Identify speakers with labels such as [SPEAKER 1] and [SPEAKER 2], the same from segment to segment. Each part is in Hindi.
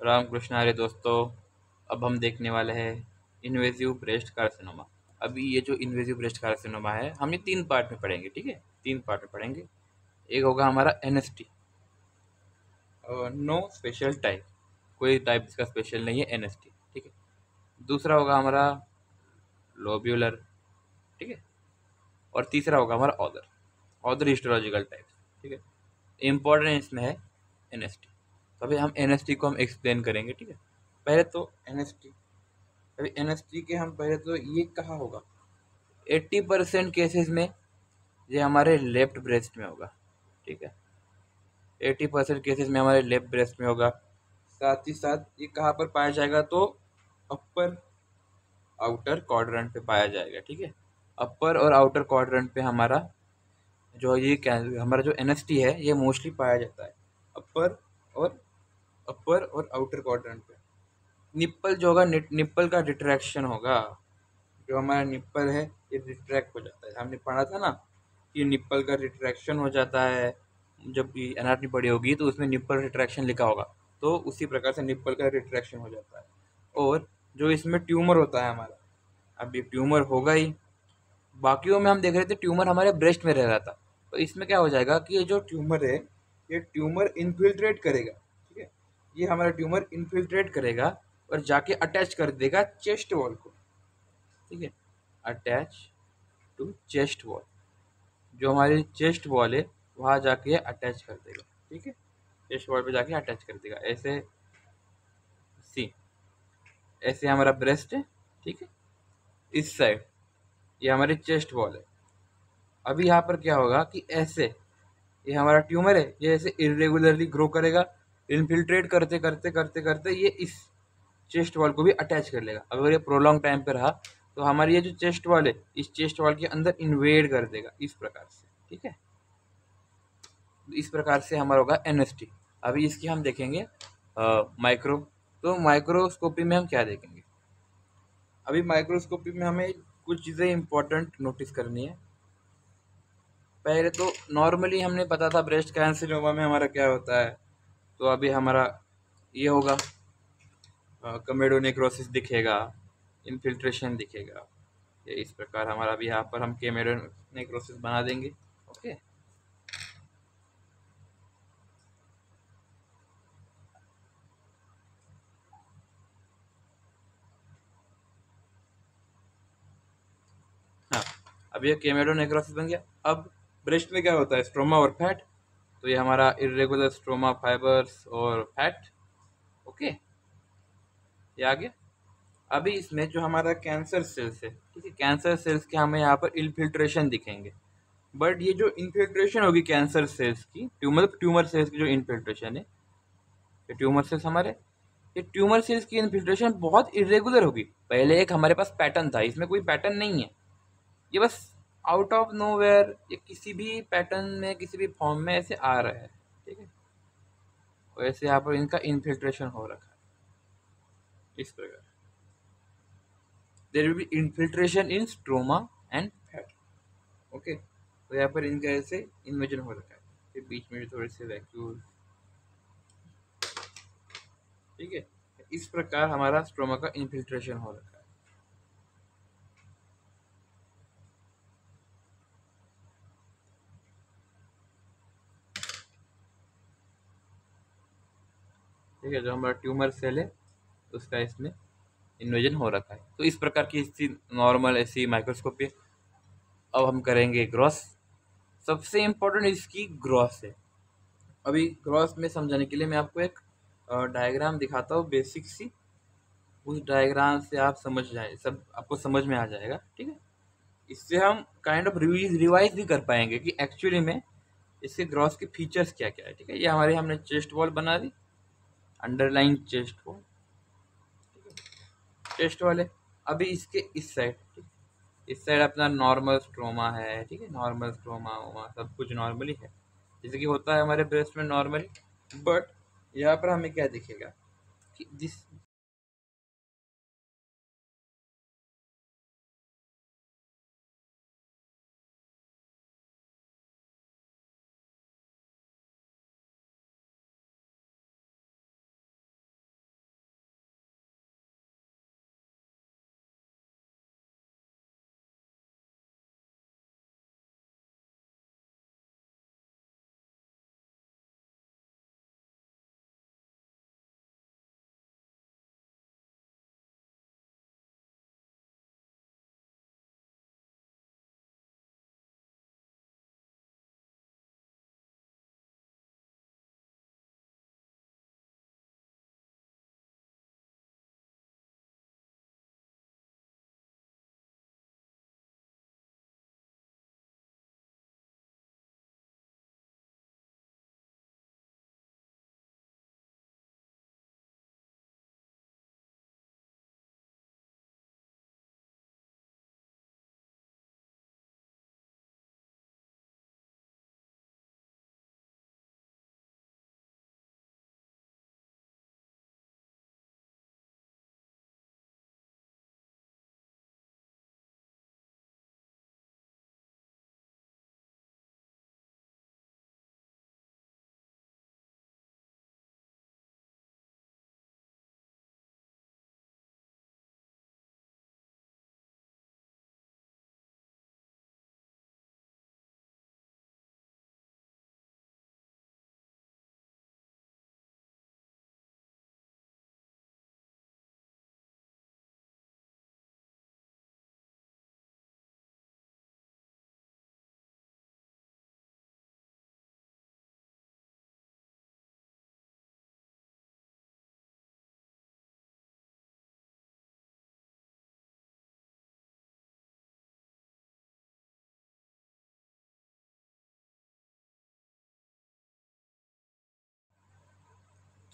[SPEAKER 1] रामकृष्ण हरे दोस्तों। अब हम देखने वाले हैं इन्वेजिव ब्रेस्ट कार्सिनोमा। अभी ये जो इन्वेजिव ब्रेस्ट कार्सिनोमा है हम ये 3 पार्ट में पढ़ेंगे, ठीक है। 3 पार्ट में पढ़ेंगे। एक होगा हमारा एनएसटी, नो स्पेशल टाइप, कोई टाइप इसका स्पेशल नहीं है, एनएसटी, ठीक है। दूसरा होगा हमारा लोब्यूलर, ठीक है। और तीसरा होगा हमारा ऑदर, ऑदर हिस्टोलॉजिकल टाइप, ठीक है। इम्पोर्टेंट इसमें है एनएसटी। तो अभी हम एनएसटी को हम एक्सप्लेन करेंगे, ठीक है। पहले तो एनएसटी, अभी एनएसटी के हम पहले तो ये कहाँ होगा, 80% केसेस में ये हमारे लेफ्ट ब्रेस्ट में होगा, ठीक है। 80% केसेस में हमारे लेफ्ट ब्रेस्ट में होगा। साथ ही साथ ये कहाँ पर पाया जाएगा, तो अपर आउटर क्वाड्रेंट पे पाया जाएगा, ठीक है। अपर और आउटर क्वाड्रेंट पे हमारा जो ये हमारा जो एनएसटी है ये मोस्टली पाया जाता है अपर और आउटर क्वाड्रेंट पे। निप्पल जो होगा, निप्पल का डिट्रैक्शन होगा, जो हमारा निप्पल है ये रिट्रैक्ट हो जाता है। हमने पढ़ा था ना कि निप्पल का रिट्रैक्शन हो जाता है। जब भी एनाटॉमी पढ़ी होगी तो उसमें निप्पल रिट्रैक्शन लिखा होगा, तो उसी प्रकार से निप्पल का रिट्रैक्शन हो जाता है। और जो इसमें ट्यूमर होता है हमारा, अब ये ट्यूमर होगा ही। बाकियों में हम देख रहे थे ट्यूमर हमारे ब्रेस्ट में रह रहा था, तो इसमें क्या हो जाएगा कि ये जो ट्यूमर है ये ट्यूमर इन्फिल्ट्रेट करेगा, ठीक है। ये हमारा ट्यूमर इन्फिल्ट्रेट करेगा और जाके अटैच कर देगा चेस्ट वॉल को, ठीक है। अटैच टू चेस्ट वॉल, जो हमारी चेस्ट वॉल है वहाँ जाके अटैच कर देगा, ठीक है। चेस्ट वॉल पे जाके अटैच कर देगा, ऐसे सी, ऐसे हमारा ब्रेस्ट है, ठीक है। इस साइड ये हमारी चेस्ट वॉल है। अभी यहाँ पर क्या होगा कि ऐसे ये हमारा ट्यूमर है, ये ऐसे इरेगुलरली ग्रो करेगा, इन्फिल्ट्रेट करते करते करते करते ये इस चेस्ट वॉल को भी अटैच कर लेगा। अगर ये प्रोलॉन्ग टाइम पे रहा तो हमारी ये जो चेस्ट वॉल है इस चेस्ट वॉल के अंदर इन्वेड कर देगा, इस प्रकार से, ठीक है। इस प्रकार से हमारा होगा एनएसटी। अभी इसकी हम देखेंगे माइक्रो, तो माइक्रोस्कोपी में हम क्या देखेंगे। अभी माइक्रोस्कोपी में हमें कुछ चीज़ें इंपॉर्टेंट नोटिस करनी है। पहले तो नॉर्मली हमने पता था ब्रेस्ट कैंसिनोमा में हमारा क्या होता है, तो अभी हमारा ये होगा कमेडो नेक्रोसिस दिखेगा, इन्फिल्ट्रेशन दिखेगा। ये इस प्रकार हमारा अभी यहाँ पर हम केमेडो नेक्रोसिस बना देंगे, ओके। हाँ, अब ये केमेडो नेक्रोसिस बन गया। अब ब्रेस्ट में क्या होता है, स्ट्रोमा और फैट, तो ये हमारा इरेगुलर स्ट्रोमा फाइबर्स और फैट, ओके। ये आ गया। अभी इसमें जो हमारा कैंसर सेल्स है, ठीक है, कैंसर सेल्स के हमें यहाँ पर इन्फिल्ट्रेशन दिखेंगे। बट ये जो इन्फिल्ट्रेशन होगी कैंसर सेल्स की, ट्यूमर सेल्स की जो इन्फिल्ट्रेशन है, ये ट्यूमर सेल्स हमारे, ये ट्यूमर सेल्स की इन्फिल्ट्रेशन बहुत इरेगुलर होगी। पहले एक हमारे पास पैटर्न था, इसमें कोई पैटर्न नहीं है, ये बस आउट ऑफ नोवेयर ये किसी भी पैटर्न में किसी भी फॉर्म में ऐसे आ रहा है, ठीक है। वैसे यहाँ पर इनका इन्फिल्ट्रेशन हो रखा है इस प्रकार। There will be infiltration in stroma and fat, okay. तो यहाँ पर इनका ऐसे इन्वेजन हो रखा है, फिर बीच में भी थोड़े से वैक्यूल, ठीक है। इस प्रकार हमारा स्ट्रोमा का इन्फिल्ट्रेशन हो रखा है। ठीक है, जो हमारा ट्यूमर सेल है उसका इसमें इन्वेजन हो रखा है। तो इस प्रकार की इसकी नॉर्मल ऐसी माइक्रोस्कोपी। अब हम करेंगे ग्रॉस। सबसे इम्पोर्टेंट इसकी ग्रॉस है। अभी ग्रॉस में समझाने के लिए मैं आपको एक डायग्राम दिखाता हूँ बेसिक सी। उस डायग्राम से आप समझ जाए, सब आपको समझ में आ जाएगा, ठीक है। इससे हम काइंड ऑफ रिवाइज भी कर पाएंगे कि एक्चुअली में इसके ग्रॉस के फीचर्स क्या क्या है, ठीक है। ये हमारे हमने चेस्ट वॉल बना दी, underline chest wall, chest wall है। अभी इसके इस साइड, इस साइड अपना नॉर्मल स्ट्रोमा है, ठीक है। नॉर्मल स्ट्रोमा वोमा सब कुछ नॉर्मली है, जैसे कि होता है हमारे ब्रेस्ट में नॉर्मली। बट यहाँ पर हमें क्या दिखेगा कि जिस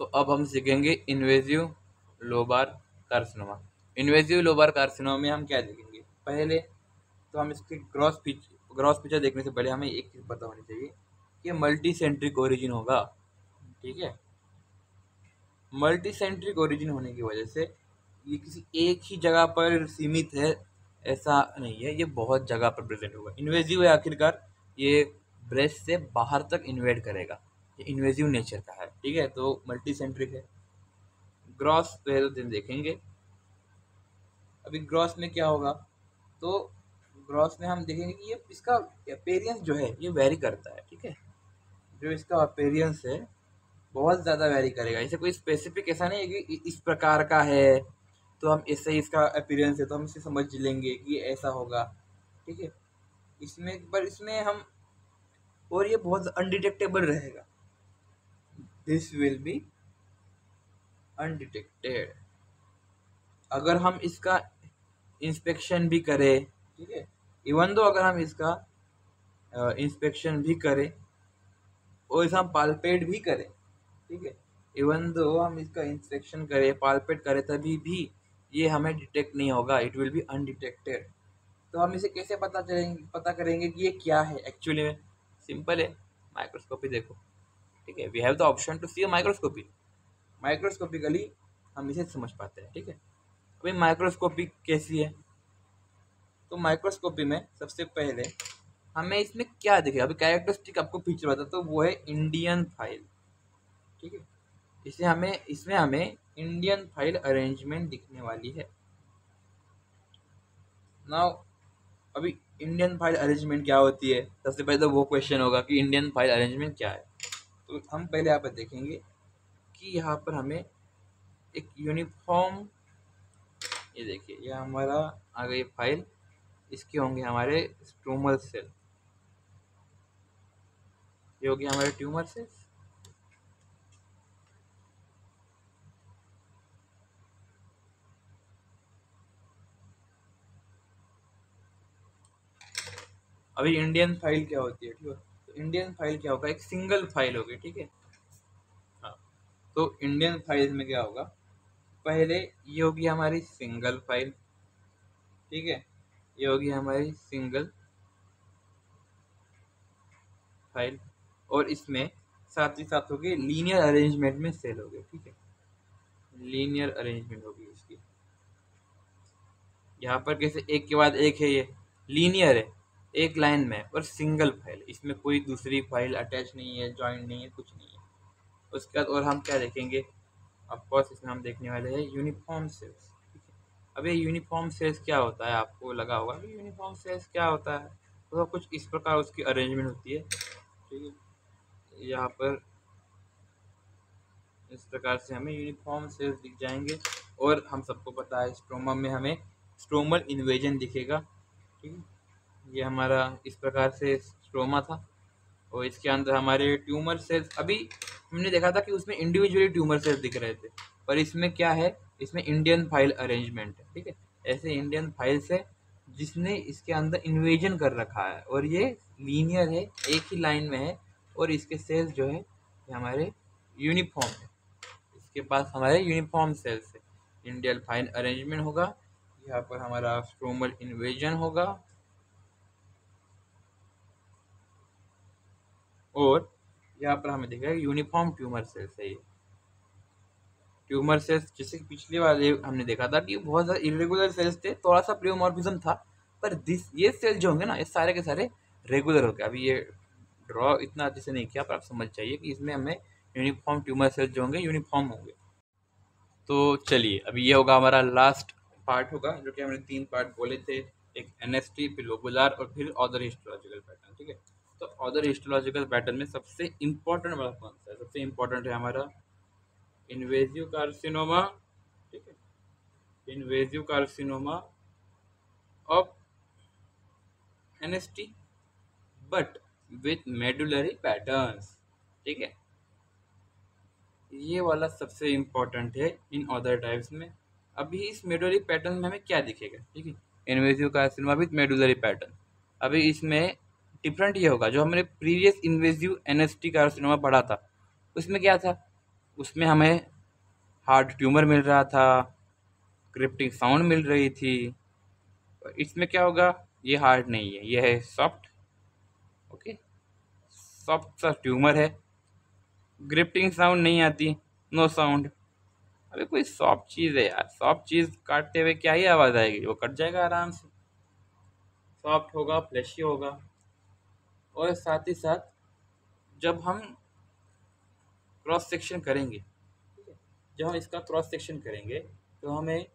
[SPEAKER 1] तो अब हम सीखेंगे invasive lobar carcinoma. Invasive lobar carcinoma में हम क्या देखेंगे, पहले तो हम इसके ग्रॉस पिक्चर देखने से पहले हमें एक चीज़ पता होनी चाहिए कि मल्टी सेंट्रिक ओरिजिन होगा। ठीक है, मल्टी सेंट्रिक ओरिजिन होने की वजह से ये किसी एक ही जगह पर सीमित है ऐसा नहीं है, ये बहुत जगह पर प्रेजेंट होगा। इन्वेजिव है आखिरकार, ये ब्रेस्ट से बाहर तक इन्वेड करेगा, ये इन्वेजिव नेचर का है। ठीक है, तो मल्टी सेंट्रिक है। ग्रॉस पहले दिन देखेंगे। अभी ग्रॉस में क्या होगा, तो ग्रॉस में हम देखेंगे कि ये इसका अपेयरेंस जो है ये वेरी करता है। ठीक है, जो इसका अपेयरेंस है बहुत ज़्यादा वेरी करेगा। इसे कोई स्पेसिफिक ऐसा नहीं है कि इस प्रकार का है तो हम इससे इसका अपीयरेंस है तो हम इसे समझ लेंगे कि ऐसा होगा। ठीक है, इसमें हम, और ये बहुत अनडिटेक्टेबल रहेगा, दिस विल बी अनडिटेक्टेड। अगर हम इसका इंस्पेक्शन भी करें, ठीक है, इवन दो अगर हम इसका इंस्पेक्शन भी करें और इसे हम पालपेट भी करें, ठीक है, इवन दो हम इसका इंस्पेक्शन करें पालपेट करें तभी भी ये हमें डिटेक्ट नहीं होगा, इट विल बी अनडिटेक्टेड। तो हम इसे कैसे पता करेंगे कि ये क्या है एक्चुअली में? सिंपल है, माइक्रोस्कोपी देखो। ठीक है, we have the option to see a microscopy, microscopically हम इसे समझ पाते हैं। ठीक है, अभी माइक्रोस्कोपी कैसी है, तो माइक्रोस्कोपी में सबसे पहले हमें इसमें क्या दिखेगा, अभी कैरेक्टरिस्टिक आपको पिक्चर बताता, तो वो है इंडियन फाइल। ठीक है, इसमें हमें इंडियन फाइल अरेंजमेंट दिखने वाली है। नाउ अभी इंडियन फाइल अरेंजमेंट क्या होती है, सबसे पहले तो वो क्वेश्चन होगा कि इंडियन फाइल अरेंजमेंट क्या है। तो हम पहले यहाँ पर देखेंगे कि यहाँ पर हमें एक यूनिफॉर्म, ये देखिए ये हमारा आ गई फाइल, इसके होंगे हमारे स्ट्रोमल सेल, ये होगी हमारे ट्यूमर सेल्स। अभी इंडियन फाइल क्या होती है, ठीक है, तो इंडियन फाइल क्या होगा, एक सिंगल फाइल होगी। ठीक है, हाँ, तो इंडियन फाइल में क्या होगा, पहले ये होगी हमारी सिंगल फाइल। ठीक है, ये होगी हमारी सिंगल फाइल, और इसमें साथ ही साथ होगी लीनियर अरेंजमेंट में सेल होगी। ठीक है, लीनियर अरेंजमेंट होगी इसकी, यहाँ पर कैसे एक के बाद एक है, ये लीनियर है, एक लाइन में, और सिंगल फाइल, इसमें कोई दूसरी फाइल अटैच नहीं है, जॉइंट नहीं है, कुछ नहीं है। उसके बाद और हम क्या देखेंगे, ऑफकोर्स इसमें हम देखने वाले हैं यूनिफॉर्म सेल्स। ठीक है, अब ये यूनिफॉर्म सेल्स क्या होता है, आपको लगा होगा कि यूनिफॉर्म सेल्स क्या होता है, तो कुछ इस प्रकार उसकी अरेंजमेंट होती है। ठीक है, यहाँ पर इस प्रकार से हमें यूनिफॉर्म सेल्स दिख जाएंगे, और हम सबको पता है स्ट्रोमा में हमें स्ट्रोमल इन्वेजन दिखेगा। ठीक है, ये हमारा इस प्रकार से स्ट्रोमा था, और इसके अंदर हमारे ट्यूमर सेल्स, अभी हमने देखा था कि उसमें इंडिविजुअली ट्यूमर सेल्स दिख रहे थे, पर इसमें क्या है, इसमें इंडियन फाइल अरेंजमेंट है। ठीक है, ऐसे इंडियन फाइल्स है जिसने इसके अंदर इन्वेजन कर रखा है, और ये लीनियर है, एक ही लाइन में है, और इसके सेल्स जो है ये हमारे यूनिफॉर्म है, इसके पास हमारे यूनिफॉर्म सेल्स है। इंडियन फाइल अरेंजमेंट होगा, यहाँ पर हमारा स्ट्रोमल इन्वेजन होगा, और यहाँ पर हमें दिखेगा यूनिफॉर्म ट्यूमर सेल्स है। ये ट्यूमर सेल्स जैसे कि पिछले वाले हमने देखा था कि बहुत ज़्यादा इरेगुलर सेल्स थे, थोड़ा सा प्लियोमॉर्फिज्म था, पर ये सेल जो होंगे ना ये सारे के सारे रेगुलर हो गए। अभी ये ड्रॉ इतना अच्छे से नहीं किया, पर आप समझ जाइए कि इसमें हमें यूनिफॉर्म ट्यूमर सेल्स जो होंगे यूनिफॉर्म होंगे। तो चलिए अभी ये होगा हमारा लास्ट पार्ट होगा, जो कि हमने 3 पार्ट बोले थे, एक एनएसटी, फिर लोबुलर, और फिर अदर हिस्टोलॉजिकल पैटर्न। ठीक है, तो अदर हिस्टोलॉजिकल पैटर्न में सबसे इम्पोर्टेंट वाला कौन सा है, सबसे इम्पोर्टेंट है हमारा इन्वेजिव कार्सिनोमा। ठीक है, invasive carcinoma of NST but with medullary patterns. ठीक है, ये वाला सबसे इम्पोर्टेंट है इन अदर टाइप्स में। अभी इस मेडुलरी पैटर्न में हमें क्या दिखेगा, ठीक है, invasive carcinoma with medullary pattern. अभी इसमें डिफरेंट ये होगा, जो हमने प्रीवियस इन्वेजिव एनएसटी कार्सिनोमा पढ़ा था उसमें क्या था, उसमें हमें हार्ड ट्यूमर मिल रहा था, क्रिप्टिंग साउंड मिल रही थी। इसमें क्या होगा, ये हार्ड नहीं है, ये है सॉफ्ट। ओके, सॉफ्ट सा ट्यूमर है, ग्रिप्टिंग साउंड नहीं आती, नो साउंड। अबे कोई सॉफ्ट चीज़ है यार, सॉफ्ट चीज़ काटते हुए क्या ही आवाज़ आएगी, वो कट जाएगा आराम से। सॉफ्ट होगा, फ्लैशी होगा। और साथ ही साथ जब हम क्रॉस सेक्शन करेंगे, ठीक है, जब हम इसका क्रॉस सेक्शन करेंगे तो हमें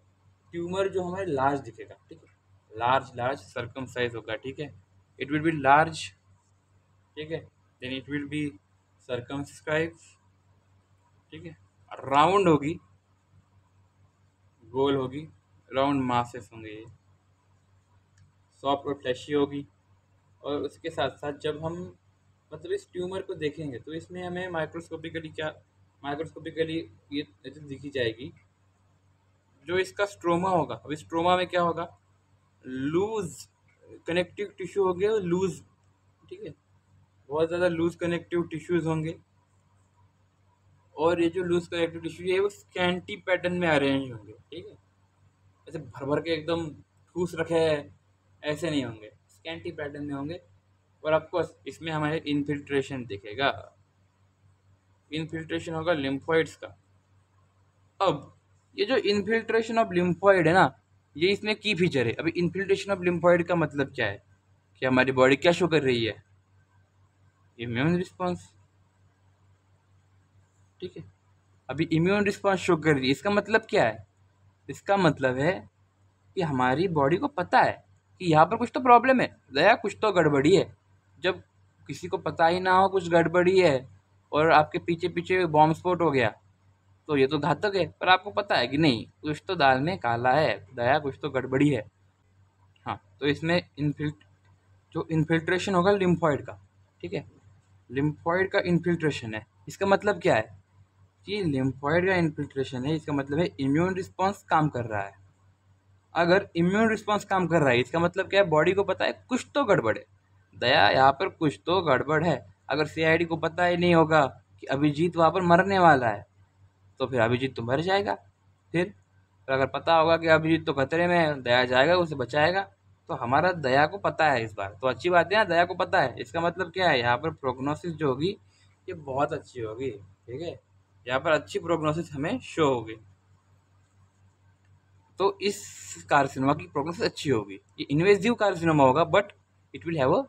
[SPEAKER 1] ट्यूमर जो हमें लार्ज दिखेगा, ठीक है, लार्ज लार्ज सर्कमसाइज होगा, ठीक है, इट विल बी लार्ज, ठीक है, then it will be circumscribe, ठीक है, राउंड होगी, गोल होगी, राउंड मासेस होंगे ये, सॉफ्ट और फ्लैशी होगी। और उसके साथ साथ जब हम मतलब इस ट्यूमर को देखेंगे तो इसमें हमें माइक्रोस्कोपिकली ये चीज़ दिखी जाएगी। जो इसका स्ट्रोमा होगा, अब स्ट्रोमा में क्या होगा, लूज कनेक्टिव टिश्यू हो गया, लूज, ठीक है, बहुत ज़्यादा लूज कनेक्टिव टिश्यूज होंगे। और ये जो लूज कनेक्टिव टिश्यू है वो स्कैंटी पैटर्न में अरेंज होंगे, ठीक है, ऐसे भर भर के एकदम ठूस रखे है ऐसे नहीं होंगे, स्कैंटी पैटर्न में होंगे। और आपको इसमें हमारे इन्फिल्ट्रेशन दिखेगा, इन्फिल्ट्रेशन होगा लिम्फोइड्स का। अब ये जो इन्फिल्ट्रेशन ऑफ लिम्फोइड है ना, ये इसमें की फीचर है। अभी इन्फिल्ट्रेशन ऑफ लिम्फोइड का मतलब क्या है, कि हमारी बॉडी क्या शो कर रही है, इम्यून रिस्पॉन्स, ठीक है। अभी इम्यून रिस्पॉन्स शो कर रही है, इसका मतलब क्या है, इसका मतलब है कि हमारी बॉडी को पता है कि यहाँ पर कुछ तो प्रॉब्लम है, दया कुछ तो गड़बड़ी है। जब किसी को पता ही ना हो कुछ गड़बड़ी है और आपके पीछे पीछे बॉम्ब स्फोट हो गया तो ये तो घातक है, पर आपको पता है कि नहीं कुछ तो दाल में काला है, दया कुछ तो गड़बड़ी है। हाँ, तो इसमें जो इन्फिल्ट्रेशन होगा लिम्फॉइड का, ठीक है, लिम्फॉइड का इन्फिल्ट्रेशन है, इसका मतलब क्या है कि लिम्फॉइड का इन्फिल्ट्रेशन है, इसका मतलब है इम्यून रिस्पॉन्स काम कर रहा है। अगर इम्यून रिस्पॉन्स काम कर रहा है इसका मतलब क्या है, बॉडी को पता है कुछ तो गड़बड़ है, दया यहाँ पर कुछ तो गड़बड़ है। अगर सीआईडी को पता ही नहीं होगा कि अभिजीत वहाँ पर मरने वाला है तो फिर अभिजीत तो मर जाएगा। फिर अगर पता होगा कि अभिजीत तो खतरे में है, दया जाएगा उसे बचाएगा, तो हमारा दया को पता है इस बार, तो अच्छी बात है ना, दया को पता है। इसका मतलब क्या है, यहाँ पर प्रोग्नोसिस जो होगी ये बहुत अच्छी होगी, ठीक है, यहाँ पर अच्छी प्रोग्नोसिस हमें शो होगी। तो इस कार्सिनोमा की प्रोग्नोसिस अच्छी होगी। ये इन्वेजिव कार्सिनोमा होगा but it will have a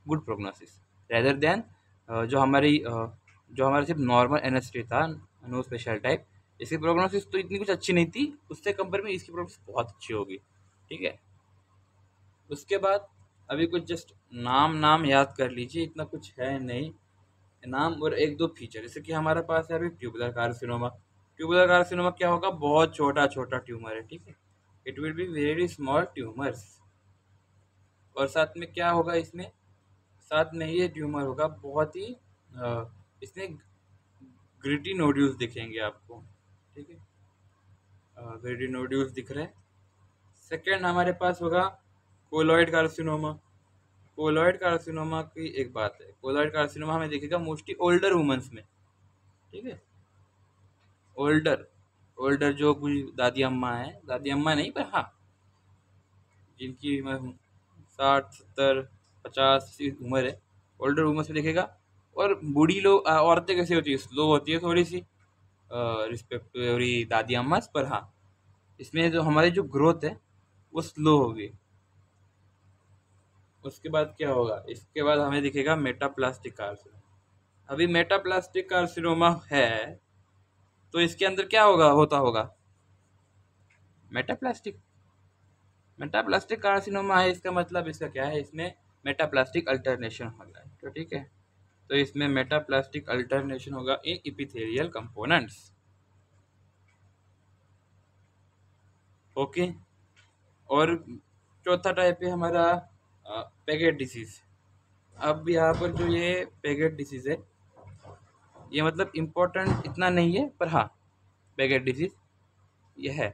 [SPEAKER 1] good prognosis rather than जो हमारा सिर्फ नॉर्मल एनएसटी था, नो स्पेशल टाइप। इसकी प्रोग्नोसिस तो इतनी कुछ अच्छी नहीं थी, उससे कंपेयर में इसकी प्रोग्नोसिस बहुत अच्छी होगी, ठीक है। उसके बाद अभी कुछ जस्ट नाम नाम याद कर लीजिए, इतना कुछ है नहीं नाम, और एक दो फीचर, जैसे कि हमारे पास है अभी ट्यूबुलर कार्सिनोमा। ट्यूबुलर कार्सिनोमा क्या होगा, बहुत छोटा छोटा ट्यूमर है, ठीक है, it will be very small tumours. और साथ में क्या होगा इसमें, साथ में ये ट्यूमर होगा बहुत ही इसमें ग्रिटी नोड्यूल्स दिखेंगे आपको, ठीक है, ग्रिटी नोड्यूल्स दिख रहे हैं। सेकेंड हमारे पास होगा कोलॉइड कार्सिनोमा। कोलॉइड कार्सिनोमा की एक बात है, कोलॉइड कार्सिनोमा हमें दिखेगा मोस्टली ओल्डर वुमेन्स में, ठीक है, ओल्डर ओल्डर जो कोई दादी अम्मा है, दादी अम्मा नहीं पर हाँ जिनकी 60 70 50 की उम्र है, ओल्डर उम्र से दिखेगा। और बूढ़ी लोग औरतें कैसी होती है, स्लो होती है थोड़ी सी रिस्पेक्ट टू दादी अम्मा, पर हाँ इसमें जो हमारी जो ग्रोथ है वो स्लो होगी। उसके बाद क्या होगा, इसके बाद हमें दिखेगा मेटाप्लास्टिक कार्सिनोमा। अभी मेटाप्लास्टिक कार्सिनोमा है तो इसके अंदर क्या होता होगा, मेटाप्लास्टिक मेटाप्लास्टिक कार्सिनोमा है, इसका मतलब इसका क्या है, इसमें मेटाप्लास्टिक अल्टरनेशन होगा, तो ठीक है, तो इसमें मेटाप्लास्टिक अल्टरनेशन होगा इन इपिथेलियल कंपोनेंट्स, ओके। और चौथा टाइप है हमारा पैगेट डिसीज। अब यहाँ पर जो ये पैगेट डिसीज है ये मतलब इम्पोर्टेंट इतना नहीं है, पर हाँ पैगेट डिसीज ये है।